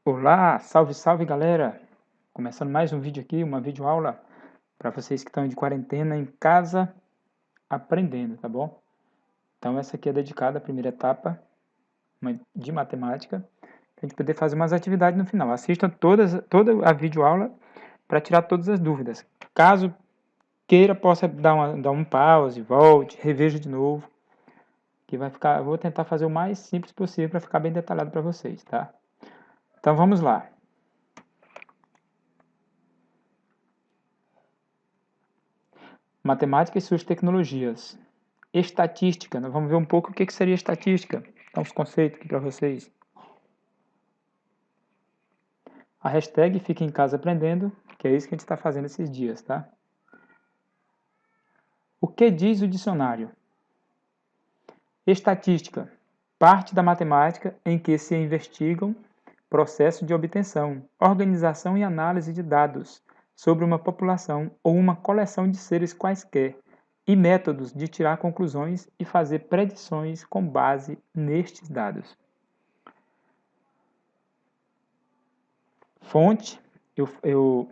Olá, salve, salve galera! Começando mais um vídeo aqui, uma videoaula para vocês que estão de quarentena em casa aprendendo, tá bom? Então essa aqui é dedicada à primeira etapa de matemática, para a gente poder fazer umas atividades no final. Assistam toda a videoaula para tirar todas as dúvidas. Caso queira, possa dar um pause, volte, reveja de novo, que vai ficar. Eu vou tentar fazer o mais simples possível para ficar bem detalhado para vocês, tá? Então vamos lá. Matemática e suas tecnologias. Estatística, nós vamos ver um pouco o que seria estatística. Então, os conceitos aqui para vocês. A hashtag Fica em Casa Aprendendo, que é isso que a gente está fazendo esses dias, tá? O que diz o dicionário? Estatística, parte da matemática em que se investigam processos de obtenção, organização e análise de dados sobre uma população ou uma coleção de seres quaisquer, e métodos de tirar conclusões e fazer predições com base nestes dados. Fonte, eu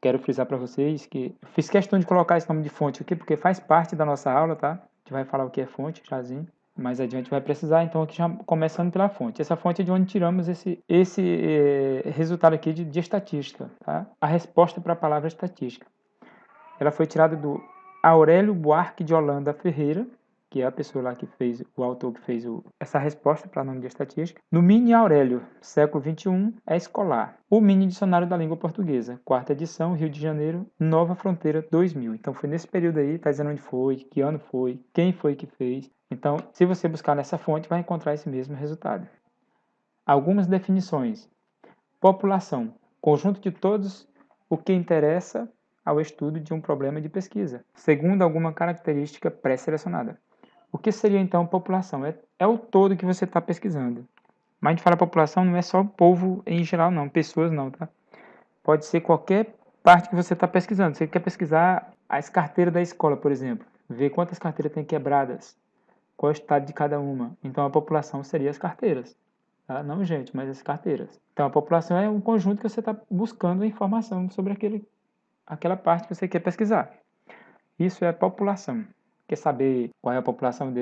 quero frisar para vocês que eu fiz questão de colocar esse nome de fonte aqui porque faz parte da nossa aula, tá? A gente vai falar o que é fonte, jazinho. Mais adiante vai precisar, então aqui já começando pela fonte. Essa fonte é de onde tiramos esse resultado aqui de estatística, tá? A resposta para a palavra estatística. Ela foi tirada do Aurélio Buarque de Holanda Ferreira, que é a pessoa lá que fez, o autor que fez essa resposta para o nome de estatística. No Mini Aurélio, século XXI, é escolar. O Mini Dicionário da Língua Portuguesa, quarta edição, Rio de Janeiro, Nova Fronteira 2000. Então foi nesse período aí, tá dizendo onde foi, que ano foi, quem foi que fez. Então, se você buscar nessa fonte, vai encontrar esse mesmo resultado. Algumas definições. População, conjunto de todos o que interessa ao estudo de um problema de pesquisa, segundo alguma característica pré-selecionada. O que seria então população? É o todo que você está pesquisando. Mas a gente fala população, não é só o povo em geral, não, pessoas não, tá? Pode ser qualquer parte que você está pesquisando. Você quer pesquisar as carteiras da escola, por exemplo, ver quantas carteiras tem quebradas, qual é o estado de cada uma. Então a população seria as carteiras. Tá? Não gente, mas as carteiras. Então a população é um conjunto que você está buscando informação sobre aquela parte que você quer pesquisar. Isso é população. Quer saber qual é a população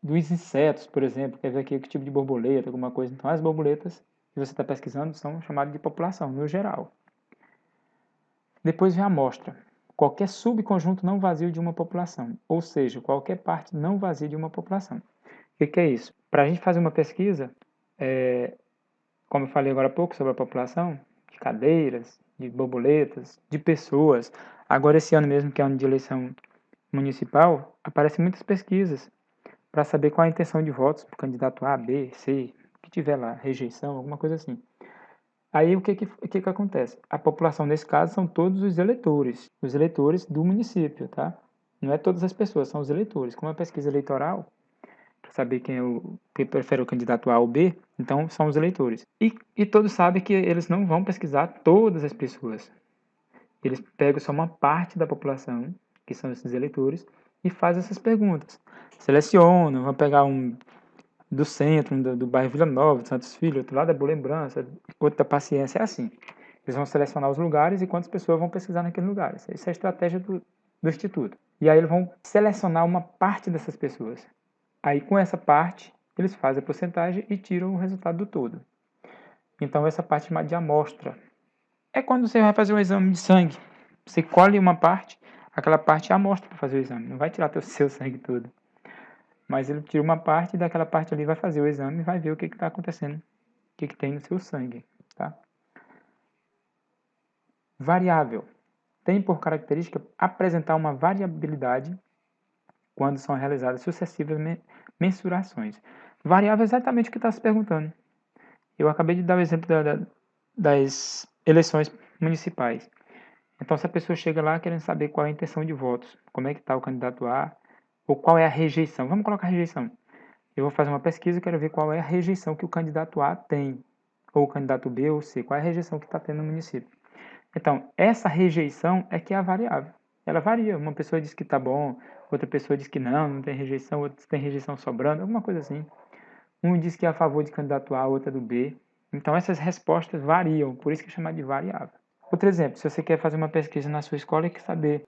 dos insetos, por exemplo, quer ver aqui que tipo de borboleta, alguma coisa. Então, as borboletas que você está pesquisando são chamadas de população, no geral. Depois vem a amostra. Qualquer subconjunto não vazio de uma população, ou seja, qualquer parte não vazia de uma população. O que é isso? Para a gente fazer uma pesquisa, como eu falei agora há pouco sobre a população, de cadeiras, de borboletas, de pessoas. Agora, esse ano mesmo, que é ano de eleição municipal, aparecem muitas pesquisas para saber qual a intenção de votos para o candidato A, B, C, que tiver lá, rejeição, alguma coisa assim. Aí o que acontece? A população, nesse caso, são todos os eleitores do município, tá? Não é todas as pessoas, são os eleitores. Como é uma pesquisa eleitoral, para saber quem prefere o candidato A ou B, então são os eleitores. E todos sabem que eles não vão pesquisar todas as pessoas. Eles pegam só uma parte da população, que são esses eleitores, e fazem essas perguntas. Selecionam, vão pegar um do centro, do bairro Vila Nova, de Santos Filho, outro lado é Boa Lembrança, outro da Paciência, é assim. Eles vão selecionar os lugares e quantas pessoas vão pesquisar naquele lugar. Essa é a estratégia do Instituto. E aí eles vão selecionar uma parte dessas pessoas. Aí com essa parte, eles fazem a porcentagem e tiram o resultado do todo. Então essa parte é chamada de amostra. É quando você vai fazer um exame de sangue. Você colhe uma parte, aquela parte é a amostra para fazer o exame. Não vai tirar seu sangue todo. Mas ele tira uma parte e daquela parte ali vai fazer o exame e vai ver o que está acontecendo, o que tem no seu sangue. Tá? Variável. Tem por característica apresentar uma variabilidade quando são realizadas sucessivas mensurações. Variável é exatamente o que está se perguntando. Eu acabei de dar o exemplo das eleições municipais. Então, se a pessoa chega lá querendo saber qual é a intenção de votos, como é que está o candidato A, ou qual é a rejeição. Vamos colocar rejeição. Eu vou fazer uma pesquisa e quero ver qual é a rejeição que o candidato A tem, ou o candidato B ou C, qual é a rejeição que está tendo no município. Então, essa rejeição é que é a variável. Ela varia. Uma pessoa diz que está bom, outra pessoa diz que não tem rejeição, outra tem rejeição sobrando, alguma coisa assim. Um diz que é a favor de candidato A, outra do B. Então, essas respostas variam, por isso que é chamado de variável. Outro exemplo, se você quer fazer uma pesquisa na sua escola e quer saber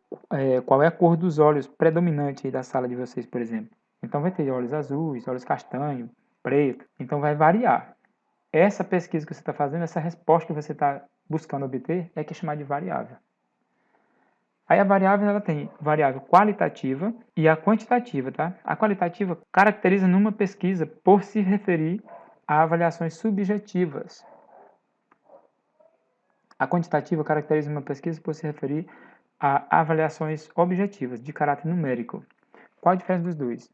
qual é a cor dos olhos predominante da sala de vocês, por exemplo. Então, vai ter olhos azuis, olhos castanhos, preto. Então, vai variar. Essa pesquisa que você está fazendo, essa resposta que você está buscando obter, é que é chamada de variável. Aí a variável, ela tem variável qualitativa e a quantitativa, tá? A qualitativa caracteriza numa pesquisa por se referir a avaliações subjetivas. A quantitativa caracteriza uma pesquisa por se referir a avaliações objetivas, de caráter numérico. Qual a diferença dos dois?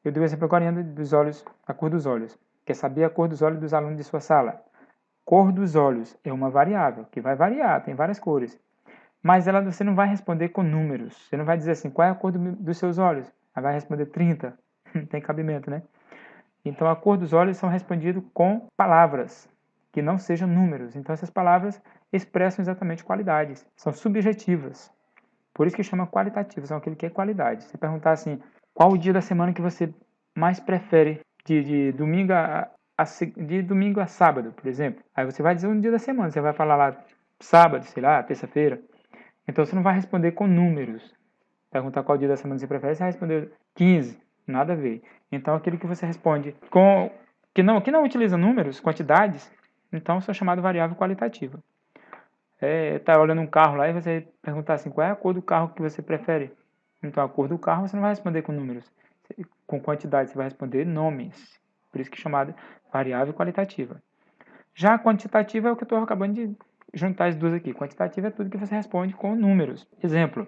Eu dei o exemplo agora dos olhos, a cor dos olhos. Quer saber a cor dos olhos dos alunos de sua sala? Cor dos olhos é uma variável, que vai variar, tem várias cores. Mas você não vai responder com números. Você não vai dizer assim, qual é a cor dos seus olhos? Ela vai responder 30. Tem cabimento, né? Então, a cor dos olhos são respondidos com palavras, que não sejam números. Então, essas palavras expressam exatamente qualidades. São subjetivas. Por isso que chama qualitativas, são aquilo que é qualidade. Se perguntar assim, qual o dia da semana que você mais prefere de domingo de domingo a sábado, por exemplo? Aí você vai dizer um dia da semana, você vai falar lá sábado, sei lá, terça-feira. Então você não vai responder com números. Perguntar qual dia da semana você prefere, você vai responder 15. Nada a ver. Então aquilo que você responde que não utiliza números, quantidades, então isso é chamado variável qualitativa. Tá olhando um carro lá e você perguntar assim, qual é a cor do carro que você prefere? Então a cor do carro você não vai responder com números, com quantidade, você vai responder nomes. Por isso que é chamado variável qualitativa. Já a quantitativa é o que eu estou acabando de juntar as duas aqui. Quantitativa é tudo que você responde com números. Exemplo,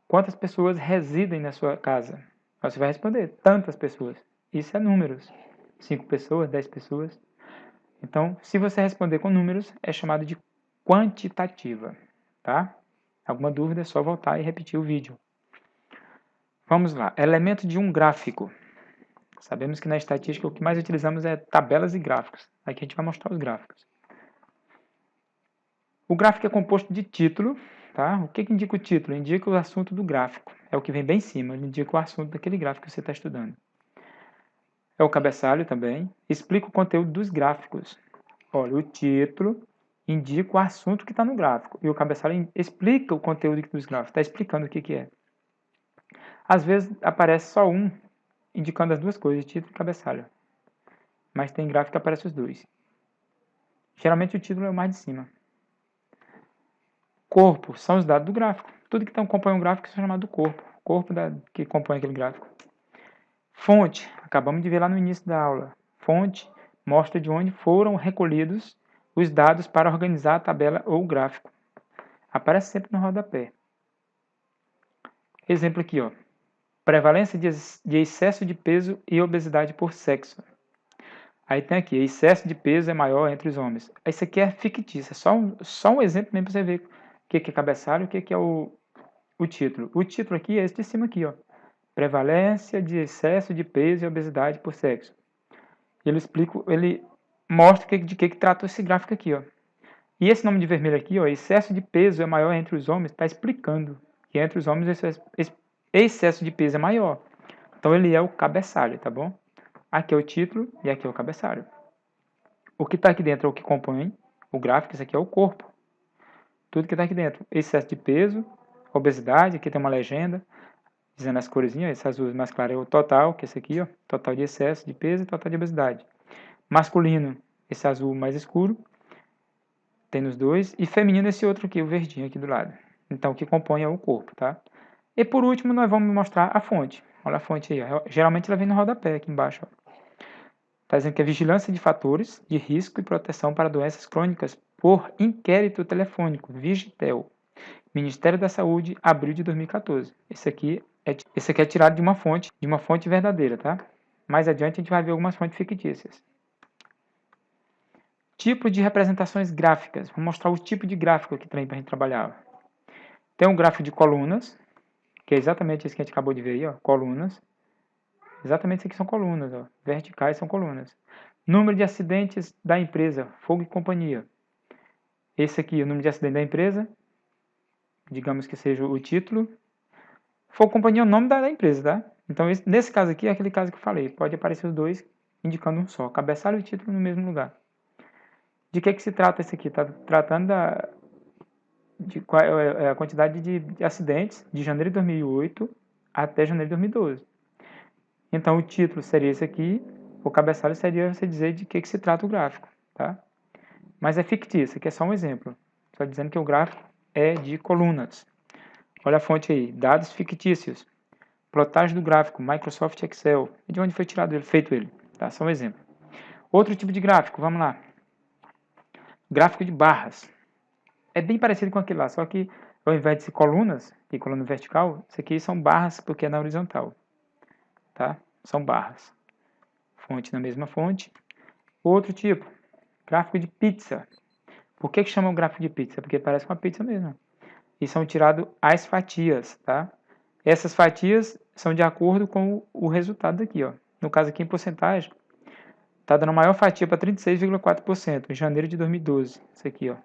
quantas pessoas residem na sua casa? Você vai responder tantas pessoas. Isso é números. 5 pessoas, 10 pessoas. Então, se você responder com números, é chamado de quantitativa, tá? Alguma dúvida é só voltar e repetir o vídeo. Vamos lá. Elemento de um gráfico. Sabemos que na estatística o que mais utilizamos é tabelas e gráficos. Aqui a gente vai mostrar os gráficos. O gráfico é composto de título, tá? O que indica o título? Indica o assunto do gráfico. É o que vem bem em cima, ele indica o assunto daquele gráfico que você está estudando. É o cabeçalho também. Explica o conteúdo dos gráficos. Olha, o título indica o assunto que está no gráfico. E o cabeçalho explica o conteúdo dos gráficos. Está explicando o que é. Às vezes aparece só um, indicando as duas coisas, título e cabeçalho. Mas tem gráfico que aparece os dois. Geralmente o título é o mais de cima. Corpo são os dados do gráfico. Tudo que compõe um gráfico é chamado corpo. Corpo que compõe aquele gráfico. Fonte, acabamos de ver lá no início da aula. Fonte mostra de onde foram recolhidos os dados para organizar a tabela ou o gráfico. Aparece sempre no rodapé. Exemplo aqui, ó. Prevalência de excesso de peso e obesidade por sexo. Aí tem aqui, excesso de peso é maior entre os homens. Isso aqui é fictício, é só um exemplo mesmo para você ver o que é cabeçalho e o que é o título. O título aqui é esse de cima aqui, ó. Prevalência de excesso de peso e obesidade por sexo. Ele mostra de que trata esse gráfico aqui, ó. E esse nome de vermelho aqui, ó, excesso de peso é maior entre os homens, está explicando que entre os homens esse excesso de peso é maior. Então ele é o cabeçalho, tá bom? Aqui é o título e aqui é o cabeçalho. O que está aqui dentro é o que compõe o gráfico, isso aqui é o corpo. Tudo que está aqui dentro, excesso de peso, obesidade, aqui tem uma legenda, dizendo as corzinhas, esse azul mais claro é o total, que é esse aqui, ó, total de excesso de peso e total de obesidade. Masculino, esse azul mais escuro, tem nos dois, e feminino esse outro aqui, o verdinho aqui do lado. Então, o que compõe é o corpo, tá? E por último, nós vamos mostrar a fonte. Olha a fonte aí, ó. Geralmente ela vem no rodapé aqui embaixo, está dizendo que é vigilância de fatores de risco e proteção para doenças crônicas por inquérito telefônico, Vigitel. Ministério da Saúde, abril de 2014. Esse aqui é tirado de uma fonte verdadeira, tá? Mais adiante a gente vai ver algumas fontes fictícias. Tipo de representações gráficas. Vou mostrar o tipo de gráfico aqui também para a gente trabalhar. Tem um gráfico de colunas, que é exatamente esse que a gente acabou de ver aí, ó, colunas. Exatamente isso aqui são colunas, ó. Verticais são colunas. Número de acidentes da empresa, fogo e companhia. Esse aqui é o número de acidentes da empresa, digamos que seja o título. Fogo e companhia é o nome da empresa, tá? Então, nesse caso aqui é aquele caso que eu falei. Pode aparecer os dois indicando um só. Cabeçalho e título no mesmo lugar. De que se trata isso aqui? Está tratando de qual é a quantidade de acidentes de janeiro de 2008 até janeiro de 2012. Então, o título seria esse aqui, o cabeçalho seria você dizer de que se trata o gráfico, tá? Mas é fictício, aqui é só um exemplo. Só dizendo que o gráfico é de colunas. Olha a fonte aí, dados fictícios. Plotagem do gráfico, Microsoft Excel. De onde foi tirado ele, feito ele, tá? Só um exemplo. Outro tipo de gráfico, vamos lá. Gráfico de barras. É bem parecido com aquele lá, só que ao invés de ser colunas, e coluna vertical, isso aqui são barras porque é na horizontal, tá? São barras. Fonte na mesma fonte. Outro tipo, gráfico de pizza. Por que chamam gráfico de pizza? Porque parece uma pizza mesmo. E são tiradas as fatias, tá? Essas fatias são de acordo com o resultado daqui, ó. No caso aqui em porcentagem, tá dando a maior fatia para 36,4% em janeiro de 2012. Isso aqui, ó.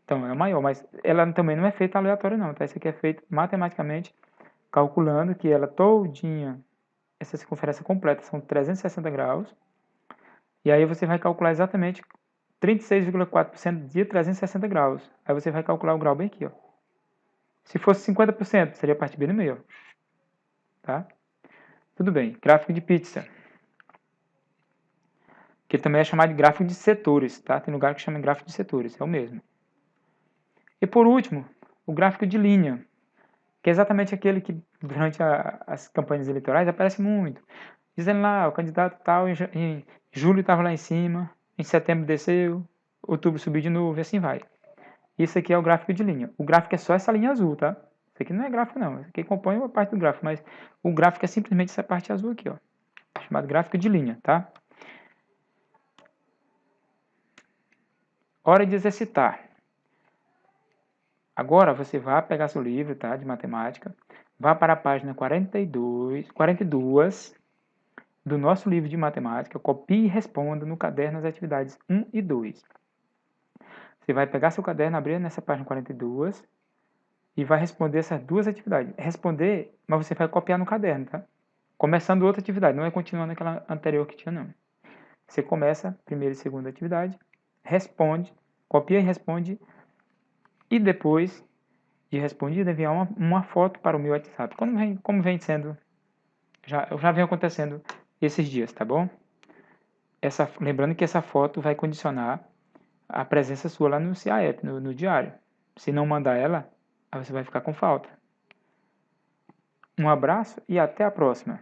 Então, é a maior, mas ela também não é feita aleatória não, tá? Isso aqui é feito matematicamente, calculando que ela todinha, essa circunferência completa são 360 graus, e aí você vai calcular exatamente 36,4% de 360 graus. Aí você vai calcular o grau bem aqui, ó. Se fosse 50%, seria a parte B no meio, ó. Tá? Tudo bem, gráfico de pizza, que também é chamado de gráfico de setores, tá? Tem lugar que chama de gráfico de setores, é o mesmo. E por último, o gráfico de linha, que é exatamente aquele que durante as campanhas eleitorais aparece muito. Dizendo lá, o candidato tal, em julho estava lá em cima, em setembro desceu, outubro subiu de novo, e assim vai. Isso aqui é o gráfico de linha. O gráfico é só essa linha azul, tá? Isso aqui não é gráfico não, isso aqui compõe uma parte do gráfico, mas o gráfico é simplesmente essa parte azul aqui, ó. Chamado gráfico de linha, tá? Hora de exercitar. Agora você vai pegar seu livro, tá, de matemática, vá para a página 42 do nosso livro de matemática, copie e responda no caderno as atividades 1 e 2. Você vai pegar seu caderno, abrir nessa página 42 e vai responder essas duas atividades. Responder, mas você vai copiar no caderno, tá? Começando outra atividade, não é continuando aquela anterior que tinha, não. Você começa primeira e segunda atividade, responde, copia e responde, e depois de respondida, enviar uma foto para o meu WhatsApp. Como vem sendo, já vem acontecendo esses dias, tá bom? Lembrando que essa foto vai condicionar a presença sua lá no CAEP, no diário. Se não mandar ela, aí você vai ficar com falta. Um abraço e até a próxima.